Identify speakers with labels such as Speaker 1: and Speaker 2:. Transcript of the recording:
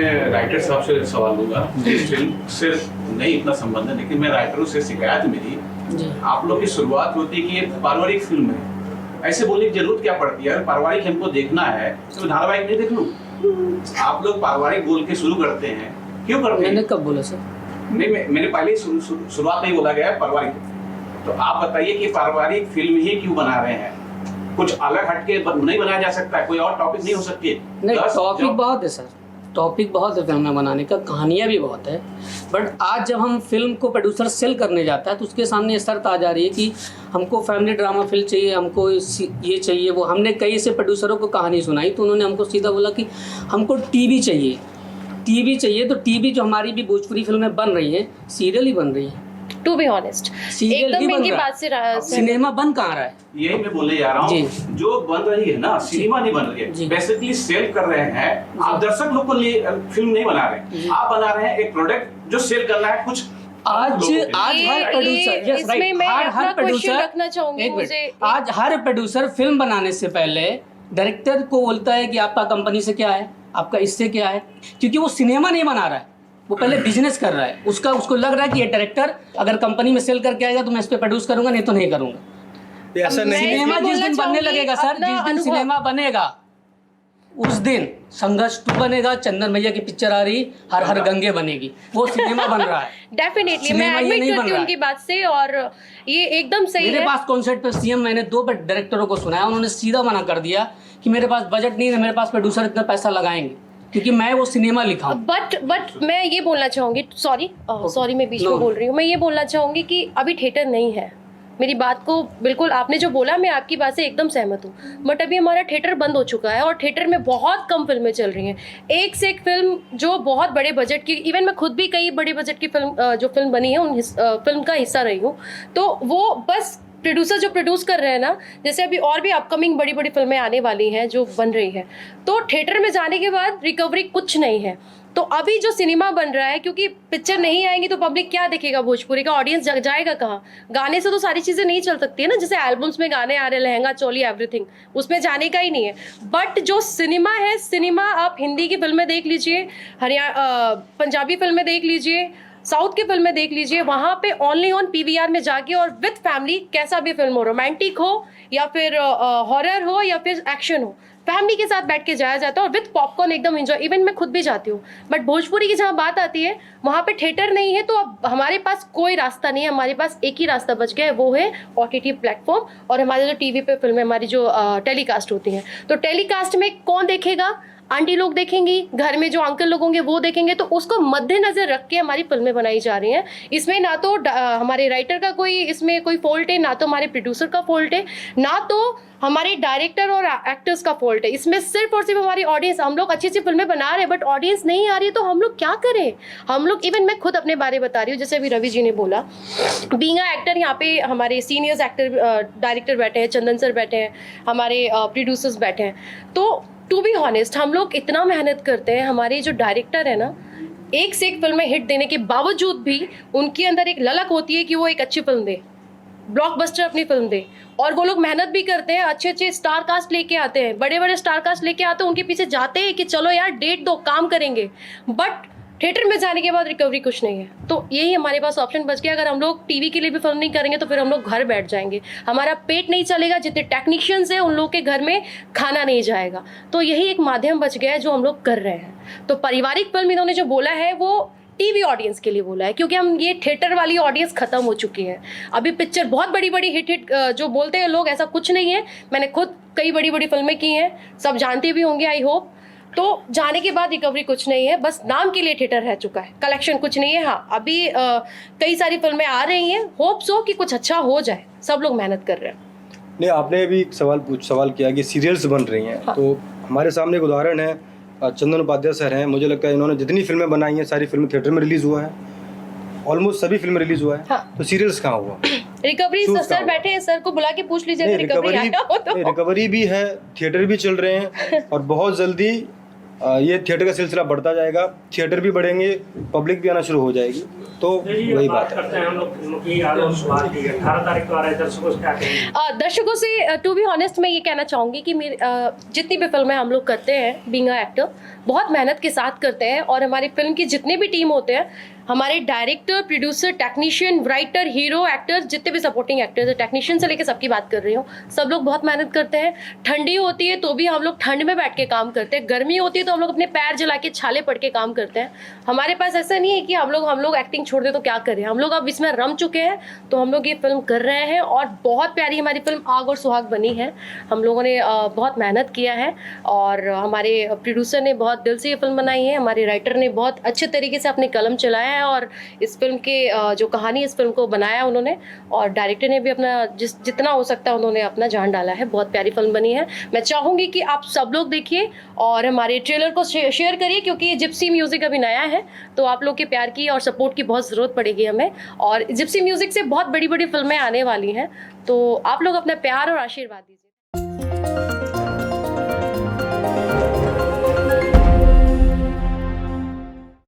Speaker 1: मैं राइटर साहब से सवाल लूंगा। इस फिल्म से नहीं इतना संबंध है, लेकिन मैं राइटरों से शिकायत मिली, आप लोग की शुरुआत होती है कि ये पारिवारिक फिल्म है, ऐसे बोलने की जरूरत क्या पड़ती है? अगर पारिवारिक हमको देखना है तो धारावाहिक नहीं देख लूं? आप लोग पारिवारिक बोल के शुरू करते हैं, क्यों करते हैं?
Speaker 2: मैंने कब बोला सर?
Speaker 1: नहीं, मैंने पहले ही शुरुआत नहीं बोला गया है पारिवारिक। तो आप बताइए कि पारिवारिक फिल्म ही क्यों बना रहे हैं? कुछ अलग हटके नहीं बनाया जा सकता है? कोई और टॉपिक नहीं हो सकती?
Speaker 2: नहीं, टॉपिक बहुत है सर, टॉपिक बहुत है फिल्म में बनाने का, कहानियाँ भी बहुत है। बट आज जब हम फिल्म को प्रोड्यूसर सेल करने जाता है तो उसके सामने ये शर्त आ जा रही है कि हमको फैमिली ड्रामा फिल्म चाहिए, हमको ये चाहिए वो। हमने कई से प्रोड्यूसरों को कहानी सुनाई तो उन्होंने हमको सीधा बोला कि हमको टीवी चाहिए, टीवी चाहिए। तो टीवी जो हमारी भी भोजपुरी फिल्में बन रही हैं, सीरियल ही बन रही है।
Speaker 3: टू बी ऑनेस्ट, एकदम इनकी बात से
Speaker 2: सिनेमा बन कहाँ रहा है?
Speaker 1: यही मैं बोलने जा रहा हूँ, जो बन रही है ना, सिनेमा नहीं बन रही है, बेसिकली सेल कर रहे हैं। आप दर्शक लोग को लिए फिल्म नहीं बना रहे, आप बना रहे हैं एक प्रोडक्ट जो सेल करना है कुछ।
Speaker 2: आज हर प्रोड्यूसर, यस राइट, हर प्रोड्यूसर
Speaker 3: रखना चाहूंगी मुझे,
Speaker 2: आज हर प्रोड्यूसर फिल्म बनाने से पहले डायरेक्टर को बोलता है कि आपका कंपनी से क्या है, आपका इससे क्या है, क्योंकि वो सिनेमा नहीं बना रहा है, वो पहले बिजनेस कर रहा है। उसको लग रहा है कि ये डायरेक्टर अगर कंपनी में सेल करके आएगा तो मैं इस पे प्रोड्यूस करूंगा, नहीं तो नहीं करूंगा।
Speaker 4: ऐसा नहीं,
Speaker 2: सिनेमा जिस दिन बनने लगेगा सर, जिस दिन सिनेमा बनेगा उस दिन संघर्ष 2 बनेगा, चंदन भैया की पिक्चर आ रही, हर हर गंगे बनेगी, वो सिनेमा बन रहा है।
Speaker 3: डेफिनेटली मैं एडमिट करती हूँ उनकी बात से, और ये एकदम सही है।
Speaker 2: मेरे पास कॉन्सर्ट पे सीएम मैंने 2 डायरेक्टरों को सुनाया, उन्होंने सीधा मना कर दिया कि मेरे पास बजट नहीं है, मेरे पास प्रोड्यूसर इतना पैसा लगाएंगे, क्योंकि मैं वो सिनेमा लिखा हूँ।
Speaker 3: बट मैं ये बोलना चाहूँगी, सॉरी मैं बीच में बोल रही हूँ, मैं ये बोलना चाहूँगी कि अभी थिएटर नहीं है। मेरी बात को बिल्कुल, आपने जो बोला मैं आपकी बात से एकदम सहमत हूँ, बट अभी हमारा थिएटर बंद हो चुका है और थिएटर में बहुत कम फिल्में चल रही हैं। एक से एक फिल्म जो बहुत बड़े बजट की, इवन मैं खुद भी कई बड़े बजट की फिल्म जो फिल्म बनी है उन फिल्म का हिस्सा रही हूँ, तो वो बस प्रोड्यूसर जो प्रोड्यूस कर रहे हैं ना, जैसे अभी और भी अपकमिंग बड़ी बड़ी फिल्में आने वाली हैं जो बन रही हैं, तो थिएटर में जाने के बाद रिकवरी कुछ नहीं है। तो अभी जो सिनेमा बन रहा है, क्योंकि पिक्चर नहीं आएंगी तो पब्लिक क्या देखेगा, भोजपुरी का ऑडियंस जाएगा कहाँ? गाने से तो सारी चीज़ें नहीं चल सकती है ना, जैसे एल्बम्स में गाने आ रहे, लहंगा चोली एवरीथिंग, उसमें जाने का ही नहीं है। बट जो सिनेमा है, सिनेमा आप हिंदी की फिल्में देख लीजिए, पंजाबी फिल्में देख लीजिए, साउथ की फिल्में देख लीजिए, वहाँ पे ओनली ऑन पीवीआर में जाके और विद फैमिली, कैसा भी फिल्म हो, रोमांटिक हो या फिर हॉरर हो या फिर एक्शन हो, फैमिली के साथ बैठ के जाया जाता है और विद पॉपकॉर्न एकदम एंजॉय। इवन मैं खुद भी जाती हूँ। बट भोजपुरी की जहाँ बात आती है वहाँ पे थिएटर नहीं है, तो अब हमारे पास कोई रास्ता नहीं है, हमारे पास एक ही रास्ता बच गया है, वो है OTT प्लेटफॉर्म और हमारे जो टीवी पे फिल्में हमारी जो टेलीकास्ट होती हैं। तो टेलीकास्ट में कौन देखेगा? आंटी लोग देखेंगी, घर में जो अंकल लोग होंगे वो देखेंगे, तो उसको मद्देनजर रख के हमारी फिल्में बनाई जा रही हैं। इसमें ना तो हमारे राइटर का कोई इसमें कोई फॉल्ट है, ना तो हमारे प्रोड्यूसर का फॉल्ट है, ना तो हमारे डायरेक्टर और एक्टर्स का फॉल्ट है। इसमें सिर्फ और सिर्फ हमारी ऑडियंस, हम लोग अच्छी अच्छी फिल्में बना रहे हैं बट ऑडियंस नहीं आ रही है, तो हम लोग क्या करें? हम लोग, इवन मैं खुद अपने बारे बता रही हूँ, जैसे अभी रवि जी ने बोला, बीइंग अ एक्टर, यहाँ पे हमारे सीनियर्स एक्टर डायरेक्टर बैठे हैं, चंदन सर बैठे हैं, हमारे प्रोड्यूसर्स बैठे हैं, तो टू बी ऑनेस्ट हम लोग इतना मेहनत करते हैं। हमारे जो डायरेक्टर है ना, एक से एक फिल्में हिट देने के बावजूद भी उनके अंदर एक ललक होती है कि वो एक अच्छी फिल्म दे, ब्लॉकबस्टर अपनी फिल्म दे, और वो लोग मेहनत भी करते हैं, अच्छे अच्छे स्टार कास्ट लेके आते हैं, बड़े बड़े स्टार कास्ट लेके आते हैं, उनके पीछे जाते हैं कि चलो यार डेट दो, काम करेंगे। बट थिएटर में जाने के बाद रिकवरी कुछ नहीं है। तो यही हमारे पास ऑप्शन बच गया, अगर हम लोग टीवी के लिए भी फिल्म नहीं करेंगे तो फिर हम लोग घर बैठ जाएंगे, हमारा पेट नहीं चलेगा, जितने टेक्नीशियंस हैं उन लोग के घर में खाना नहीं जाएगा। तो यही एक माध्यम बच गया है जो हम लोग कर रहे हैं। तो पारिवारिक फिल्म इन्होंने जो बोला है वो टीवी ऑडियंस के लिए बोला है, क्योंकि हम ये थिएटर वाली ऑडियंस खत्म हो चुकी है। अभी पिक्चर बहुत बड़ी बड़ी हिट जो बोलते हैं लोग, ऐसा कुछ नहीं है। मैंने खुद कई बड़ी बड़ी फिल्में की हैं, सब जानते भी होंगे आई होप। तो जाने के बाद रिकवरी कुछ नहीं है, बस नाम के लिए थिएटर रह चुका है, कलेक्शन कुछ नहीं है। हाँ, अभी कई सारी फिल्में आ रही हैं, होप्स हो कि कुछ अच्छा हो जाए, सब लोग मेहनत कर रहे हैं।
Speaker 4: नहीं, आपने अभी सवाल किया कि सीरियल्स बन रही हैं। हाँ। तो हमारे सामने एक उदाहरण है, चंदन उपाध्याय सर हैं। मुझे लगता है इन्होंने जितनी फिल्में बनाई हैं सारी फिल्में थिएटर में रिलीज हुआ है, ऑलमोस्ट सभी फिल्में रिलीज हुआ है। हाँ। तो सीरियल्स कहाँ हुआ?
Speaker 3: रिकवरी सर बैठे हैं, सर को बुला के पूछ लीजिए, रिकवरी आया हो तो।
Speaker 4: रिकवरी भी है, थिएटर भी चल रहे हैं और बहुत जल्दी ये थिएटर का सिलसिला बढ़ता जाएगा, थिएटर भी बढ़ेंगे, पब्लिक भी आना शुरू हो जाएगी, तो वही बात है।
Speaker 5: करते हैं हम लोग फिल्मों की, आज और शुरुआत की 18 तारीख को आ रहा है, दर्शकों से क्या कहेंगे?
Speaker 3: दर्शकों से टू बी ऑनेस्ट मैं ये कहना चाहूँगी कि मेरी जितनी भी फिल्में हम लोग करते हैं बीइंग अ एक्टर, बहुत मेहनत के साथ करते हैं, और हमारी फिल्म की जितने भी टीम होते हैं, हमारे director, producer, technician, writer, hero, actors, जितने भी सपोर्टिंग एक्टर्स हैं, टेक्नीशियन से लेकर सबकी बात कर रही हूँ, सब लोग बहुत मेहनत करते हैं। ठंडी होती है तो भी हम लोग ठंड में बैठ के काम करते हैं, गर्मी होती है तो हम लोग अपने पैर जला के छाले पड़ के काम करते हैं। हमारे पास ऐसा नहीं है कि हम लोग एक्टिंग छोड़ दें तो क्या करें, हम लोग अब इसमें रम चुके हैं, तो हम लोग ये फिल्म कर रहे हैं, और बहुत प्यारी हमारी फिल्म आग और सुहाग बनी है। हम लोगों ने बहुत मेहनत किया है, और हमारे प्रोड्यूसर ने बहुत दिल से ये फिल्म बनाई है, हमारे राइटर ने बहुत अच्छे तरीके से अपने कलम चलाया है, और इस फिल्म के जो कहानी इस फिल्म को बनाया उन्होंने, और डायरेक्टर ने भी अपना जितना हो सकता है उन्होंने अपना जान डाला है। बहुत प्यारी फिल्म बनी है। मैं चाहूँगी कि आप सब लोग देखिए और हमारे ट्रेलर को शेयर करिए, क्योंकि ये जिप्सी म्यूज़िक अभी नया है, तो आप लोग के प्यार की और सपोर्ट की बहुत ज़रूरत पड़ेगी हमें, और जिप्सी म्यूज़िक से बहुत बड़ी बड़ी फिल्में आने वाली हैं, तो आप लोग अपना प्यार और आशीर्वाद दीजिए।